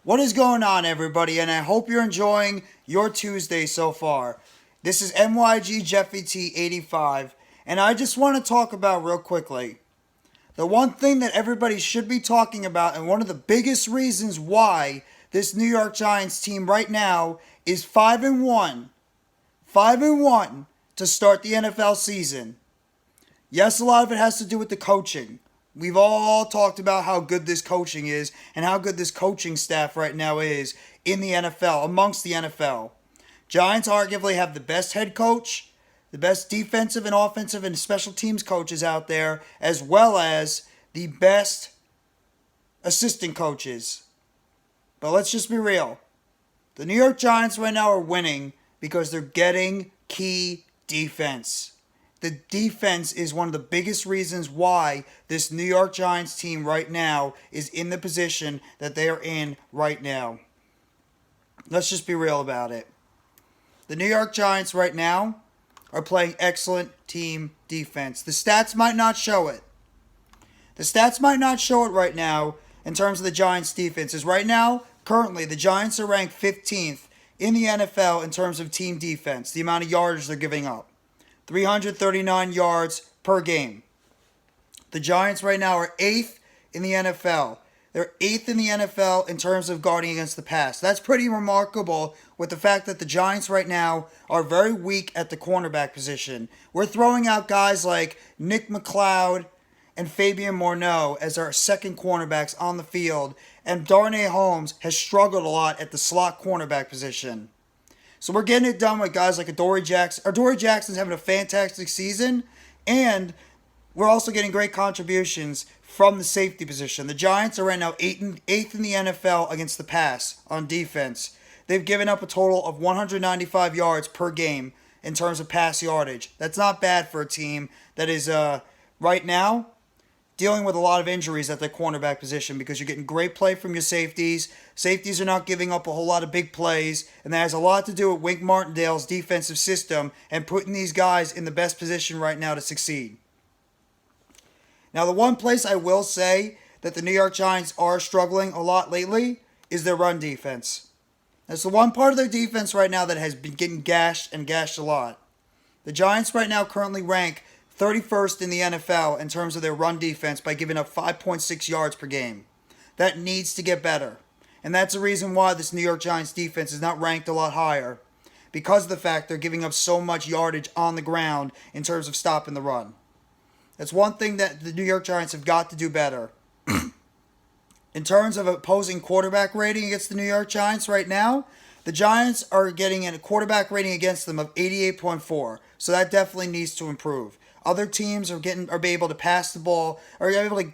What is going on, everybody? And I hope you're enjoying your Tuesday so far. This is NYG Jeffy T 85, and I just want to talk about real quickly the one thing that everybody should be talking about, and one of the biggest reasons why this New York Giants team right now is 5-1, 5-1 to start the NFL season. Yes, a lot of it has to do with the coaching. We've all talked about how good this coaching is and how good this coaching staff right now is in the NFL, amongst the NFL. Giants arguably have the best head coach, the best defensive and offensive and special teams coaches out there, as well as the best assistant coaches. But let's just be real. The New York Giants right now are winning because they're getting key defense. The defense is one of the biggest reasons why this New York Giants team right now is in the position that they are in right now. Let's just be real about it. The New York Giants right now are playing excellent team defense. The stats might not show it. The stats might not show it right now in terms of the Giants' defenses. Right now, currently, the Giants are ranked 15th in the NFL in terms of team defense, the amount of yardage they're giving up. 339 yards per game. The Giants right now are 8th in the NFL. They're 8th in the NFL in terms of guarding against the pass. That's pretty remarkable with the fact that the Giants right now are very weak at the cornerback position. We're throwing out guys like Nick McLeod and Fabian Morneau as our second cornerbacks on the field, and Darnay Holmes has struggled a lot at the slot cornerback position. So we're getting it done with guys like Adoree Jackson. Adoree Jackson's having a fantastic season, and we're also getting great contributions from the safety position. The Giants are right now 8th in the NFL against the pass on defense. They've given up a total of 195 yards per game in terms of pass yardage. That's not bad for a team that is right now dealing with a lot of injuries at their cornerback position, because you're getting great play from your safeties. Safeties are not giving up a whole lot of big plays, and that has a lot to do with Wink Martindale's defensive system and putting these guys in the best position right now to succeed. Now, the one place I will say that the New York Giants are struggling a lot lately is their run defense. That's the one part of their defense right now that has been getting gashed a lot. The Giants right now currently rank 31st in the NFL in terms of their run defense by giving up 5.6 yards per game. That needs to get better. And that's the reason why this New York Giants defense is not ranked a lot higher, because of the fact they're giving up so much yardage on the ground in terms of stopping the run. That's one thing that the New York Giants have got to do better. In terms of opposing quarterback rating against the New York Giants right now, the Giants are getting a quarterback rating against them of 88.4. So that definitely needs to improve. Other teams are able to pass the ball, or are able to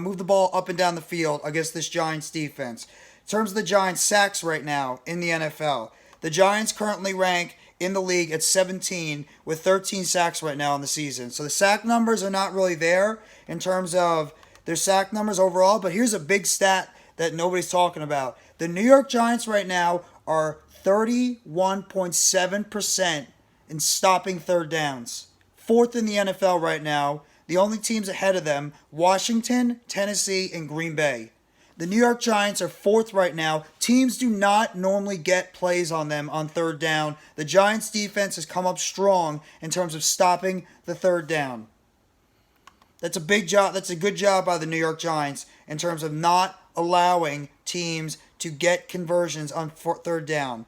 move the ball up and down the field against this Giants defense. In terms of the Giants sacks right now in the NFL, the Giants currently rank in the league at 17 with 13 sacks right now in the season. So the sack numbers are not really there in terms of their sack numbers overall, but here's a big stat that nobody's talking about. The New York Giants right now are 31.7% in stopping third downs. 4th in the NFL right now. The only teams ahead of them, Washington, Tennessee, and Green Bay. The New York Giants are 4th right now. Teams do not normally get plays on them on third down. The Giants defense has come up strong in terms of stopping the third down. That's a big job. That's a good job by the New York Giants in terms of not allowing teams to get conversions on third down.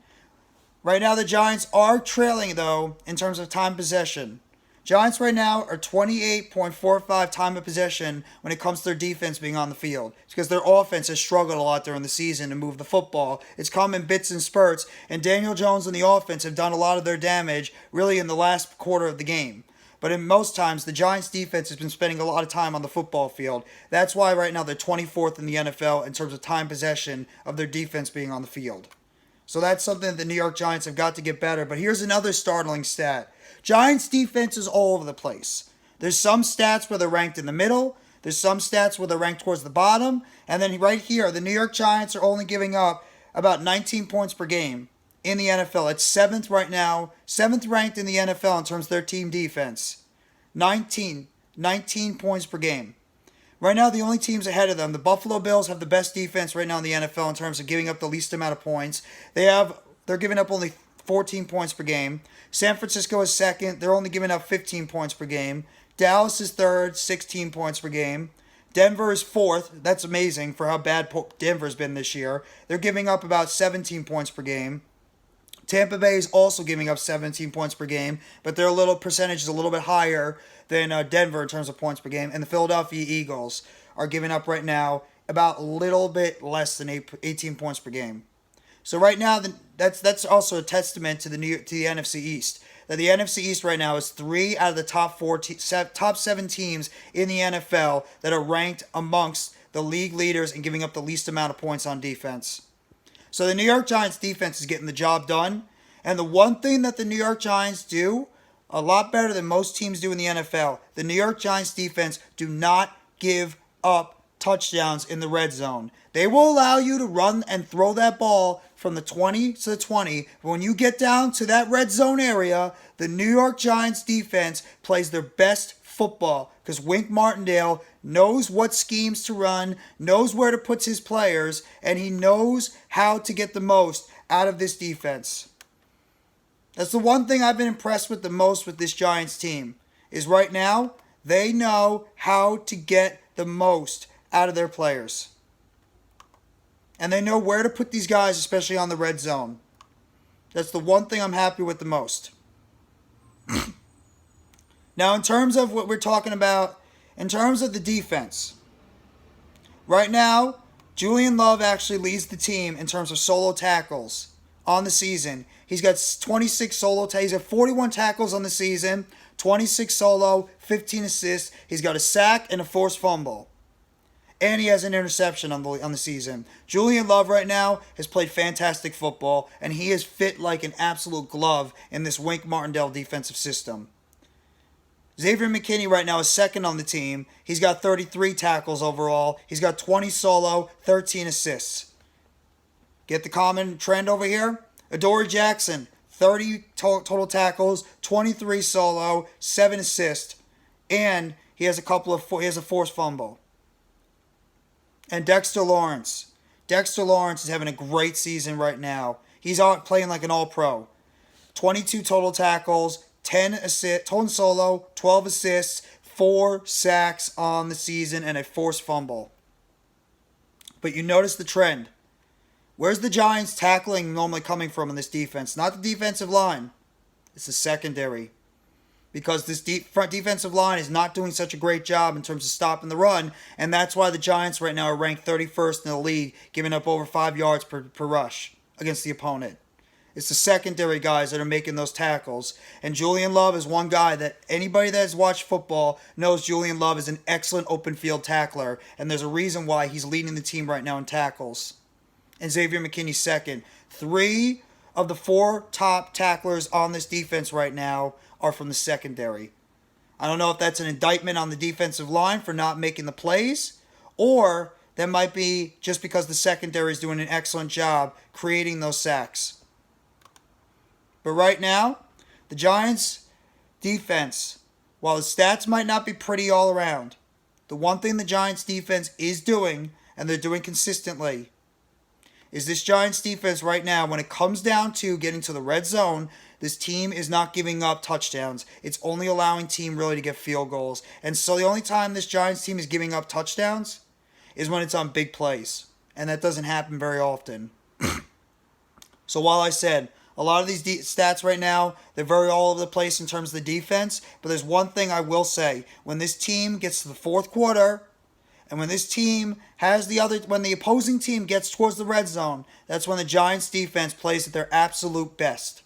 Right now the Giants are trailing, though, in terms of time possession. Giants right now are 28.45 time of possession when it comes to their defense being on the field. It's because their offense has struggled a lot during the season to move the football. It's come in bits and spurts, and Daniel Jones and the offense have done a lot of their damage really in the last quarter of the game. But in most times, the Giants defense has been spending a lot of time on the football field. That's why right now they're 24th in the NFL in terms of time possession of their defense being on the field. So that's something that the New York Giants have got to get better. But here's another startling stat. Giants defense is all over the place. There's some stats where they're ranked in the middle. There's some stats where they're ranked towards the bottom. And then right here, the New York Giants are only giving up about 19 points per game in the NFL. It's 7th right now. 7th ranked in the NFL in terms of their team defense. 19 points per game. Right now, the only teams ahead of them, the Buffalo Bills have the best defense right now in the NFL in terms of giving up the least amount of points. They're giving up only 14 points per game. San Francisco is second. They're only giving up 15 points per game. Dallas is third, 16 points per game. Denver is fourth. That's amazing for how bad Denver's been this year. They're giving up about 17 points per game. Tampa Bay is also giving up 17 points per game, but their percentage is a little bit higher than Denver in terms of points per game. And the Philadelphia Eagles are giving up right now about a little bit less than 18 points per game. So right now, that's also a testament to the NFC East. That the NFC East right now is 3 out of the top 7 teams in the NFL that are ranked amongst the league leaders in giving up the least amount of points on defense. So the New York Giants defense is getting the job done. And the one thing that the New York Giants do a lot better than most teams do in the NFL, the New York Giants defense do not give up touchdowns in the red zone. They will allow you to run and throw that ball from the 20 to the 20. But when you get down to that red zone area, the New York Giants defense plays their best football because Wink Martindale knows what schemes to run, knows where to put his players, and he knows how to get the most out of this defense. That's the one thing I've been impressed with the most with this Giants team, is right now they know how to get the most out of their players. And they know where to put these guys, especially on the red zone. That's the one thing I'm happy with the most. Now, in terms of what we're talking about, in terms of the defense, right now, Julian Love actually leads the team in terms of solo tackles on the season. He's got 26 solo tackles. He's got 41 tackles on the season, 26 solo, 15 assists. He's got a sack and a forced fumble. And he has an interception on the season. Julian Love right now has played fantastic football, and he is fit like an absolute glove in this Wink Martindale defensive system. Xavier McKinney right now is second on the team. He's got 33 tackles overall. He's got 20 solo, 13 assists. Get the common trend over here? Adoree Jackson, 30 total tackles, 23 solo, 7 assists, and he has a forced fumble. And Dexter Lawrence. Dexter Lawrence is having a great season right now. He's out playing like an all-pro. 22 total tackles, 10 assists, 10 solo, 12 assists, 4 sacks on the season, and a forced fumble. But you notice the trend. Where's the Giants tackling normally coming from in this defense? Not the defensive line. It's the secondary. Because this front defensive line is not doing such a great job in terms of stopping the run, and that's why the Giants right now are ranked 31st in the league, giving up over 5 yards per rush against the opponent. It's the secondary guys that are making those tackles, and Julian Love is one guy that anybody that has watched football knows Julian Love is an excellent open field tackler, and there's a reason why he's leading the team right now in tackles. And Xavier McKinney's second. 3 of the 4 top tacklers on this defense right now are from the secondary. I don't know if that's an indictment on the defensive line for not making the plays, or that might be just because the secondary is doing an excellent job creating those sacks. But right now, the Giants' defense, while the stats might not be pretty all around, the one thing the Giants' defense is doing, and they're doing consistently, is this Giants defense right now, when it comes down to getting to the red zone, this team is not giving up touchdowns. It's only allowing team really to get field goals. And so the only time this Giants team is giving up touchdowns is when it's on big plays. And that doesn't happen very often. So while I said a lot of these stats right now, they're very all over the place in terms of the defense, but there's one thing I will say. When this team gets to the fourth quarter, and when this team when the opposing team gets towards the red zone, that's when the Giants defense plays at their absolute best.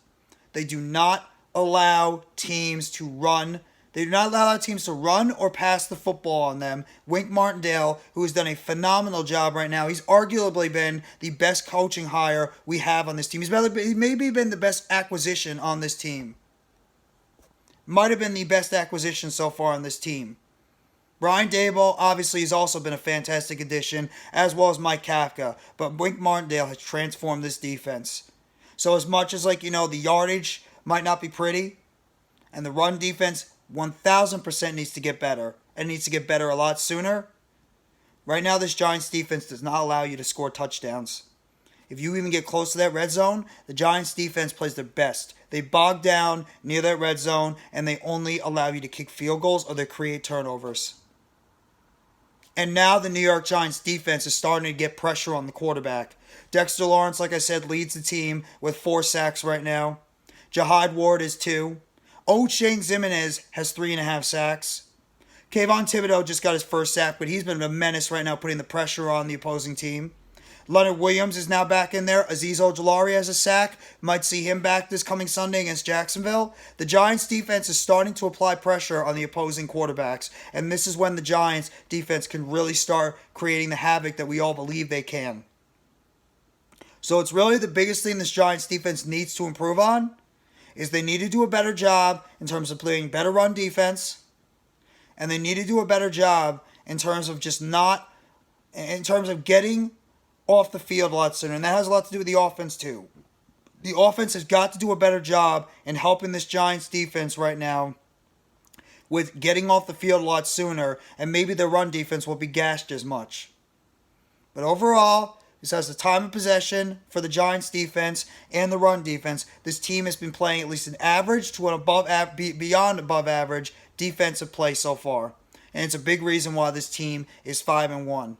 They do not allow teams to run. They do not allow teams to run or pass the football on them. Wink Martindale, who has done a phenomenal job right now, he's arguably been the best coaching hire we have on this team. He's maybe been the best acquisition on this team. Might have been the best acquisition so far on this team. Brian Daboll, obviously, has also been a fantastic addition, as well as Mike Kafka. But Wink Martindale has transformed this defense. So as much as, the yardage might not be pretty, and the run defense 1,000% needs to get better, and needs to get better a lot sooner, Right now, this Giants defense does not allow you to score touchdowns. If you even get close to that red zone, the Giants defense plays their best. They bog down near that red zone, and they only allow you to kick field goals or they create turnovers. And now the New York Giants defense is starting to get pressure on the quarterback. Dexter Lawrence, like I said, leads the team with 4 sacks right now. Jahad Ward is 2. Shane Zimenez has 3.5 sacks. Kayvon Thibodeau just got his first sack, but he's been a menace right now, putting the pressure on the opposing team. Leonard Williams is now back in there. Azeez Ojulari has a sack. Might see him back this coming Sunday against Jacksonville. The Giants defense is starting to apply pressure on the opposing quarterbacks. And this is when the Giants defense can really start creating the havoc that we all believe they can. So it's really the biggest thing this Giants defense needs to improve on is they need to do a better job in terms of playing better run defense. And they need to do a better job in terms of getting off the field a lot sooner. And that has a lot to do with the offense too. The offense has got to do a better job in helping this Giants defense right now with getting off the field a lot sooner. And maybe their run defense will be gashed as much. But overall, besides the time of possession for the Giants defense and the run defense, this team has been playing at least an average to an beyond above average defensive play so far. And it's a big reason why this team is 5-1.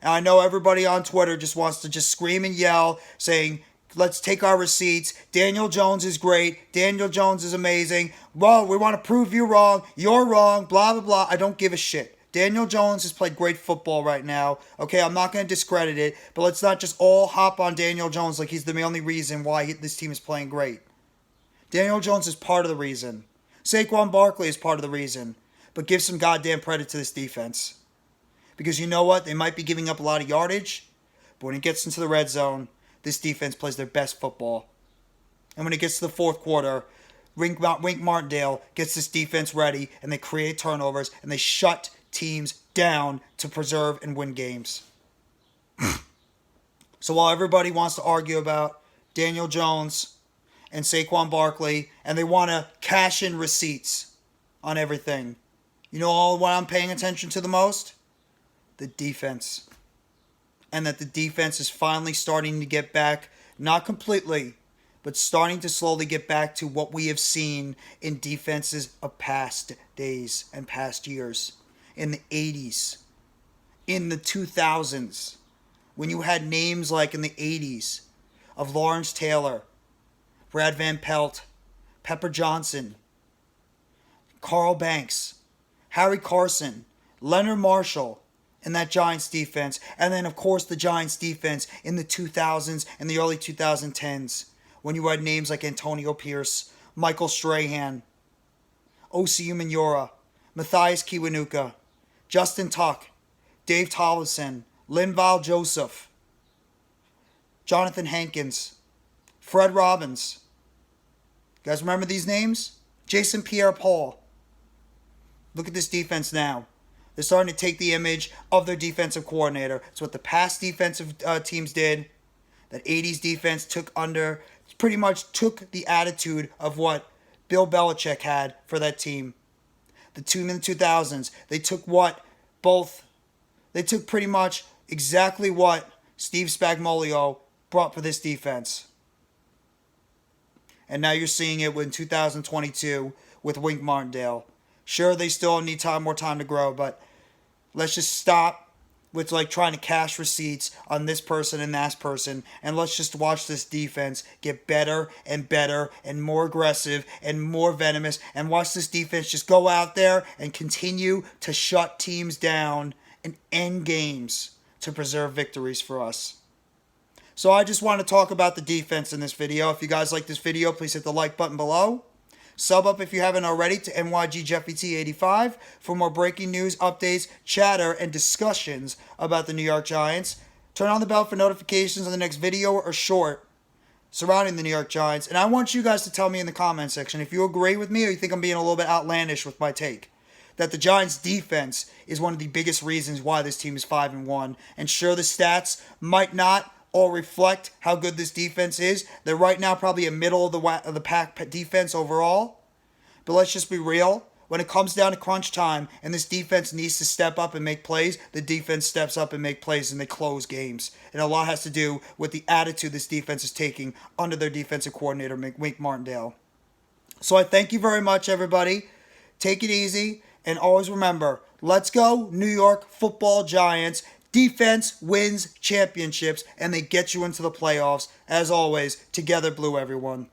And I know everybody on Twitter just wants to just scream and yell saying, let's take our receipts. Daniel Jones is great. Daniel Jones is amazing. Well, we want to prove you wrong. You're wrong. Blah, blah, blah. I don't give a shit. Daniel Jones has played great football right now. Okay, I'm not going to discredit it, but let's not just all hop on Daniel Jones like he's the only reason why this team is playing great. Daniel Jones is part of the reason. Saquon Barkley is part of the reason. But give some goddamn credit to this defense. Because you know what? They might be giving up a lot of yardage, but when it gets into the red zone, this defense plays their best football. And when it gets to the fourth quarter, Wink Martindale gets this defense ready, and they create turnovers, and they shut teams down to preserve and win games. So while everybody wants to argue about Daniel Jones and Saquon Barkley, and they want to cash in receipts on everything, you know what I'm paying attention to the most? The defense. And that the defense is finally starting to get back, not completely, but starting to slowly get back to what we have seen in defenses of past days and past years. In the 80s, in the 2000s, when you had names like in the 80s of Lawrence Taylor, Brad Van Pelt, Pepper Johnson, Carl Banks, Harry Carson, Leonard Marshall, in that Giants defense. And then, of course, the Giants defense in the 2000s and the early 2010s when you had names like Antonio Pierce, Michael Strahan, Osi Umenyiora, Matthias Kiwanuka, Justin Tuck, Dave Tollefson, Linval Joseph, Jonathan Hankins, Fred Robbins. You guys remember these names? Jason Pierre-Paul. Look at this defense now. They're starting to take the image of their defensive coordinator. It's what the past defensive teams did. That 80s defense pretty much took the attitude of what Bill Belichick had for that team. The team in the 2000s, they took pretty much exactly what Steve Spagnuolo brought for this defense. And now you're seeing it in 2022 with Wink Martindale. Sure, they still need more time to grow, but let's just stop with trying to cash receipts on this person and that person, and let's just watch this defense get better and better and more aggressive and more venomous, and watch this defense just go out there and continue to shut teams down and end games to preserve victories for us. So I just want to talk about the defense in this video. If you guys like this video, please hit the like button below. Sub up if you haven't already to NYGJeffyT85 for more breaking news, updates, chatter, and discussions about the New York Giants. Turn on the bell for notifications on the next video or short surrounding the New York Giants. And I want you guys to tell me in the comment section if you agree with me or you think I'm being a little bit outlandish with my take. That the Giants' defense is one of the biggest reasons why this team is 5-1. And sure, the stats might not all reflect how good this defense is. They're right now probably a middle of the pack defense overall. But let's just be real. when it comes down to crunch time and this defense needs to step up and make plays, the defense steps up and make plays and they close games. And a lot has to do with the attitude this defense is taking under their defensive coordinator, Wink Martindale. So I thank you very much, everybody. Take it easy, and always remember, let's go, New York Football Giants. Defense wins championships, and they get you into the playoffs. As always, together blue, everyone.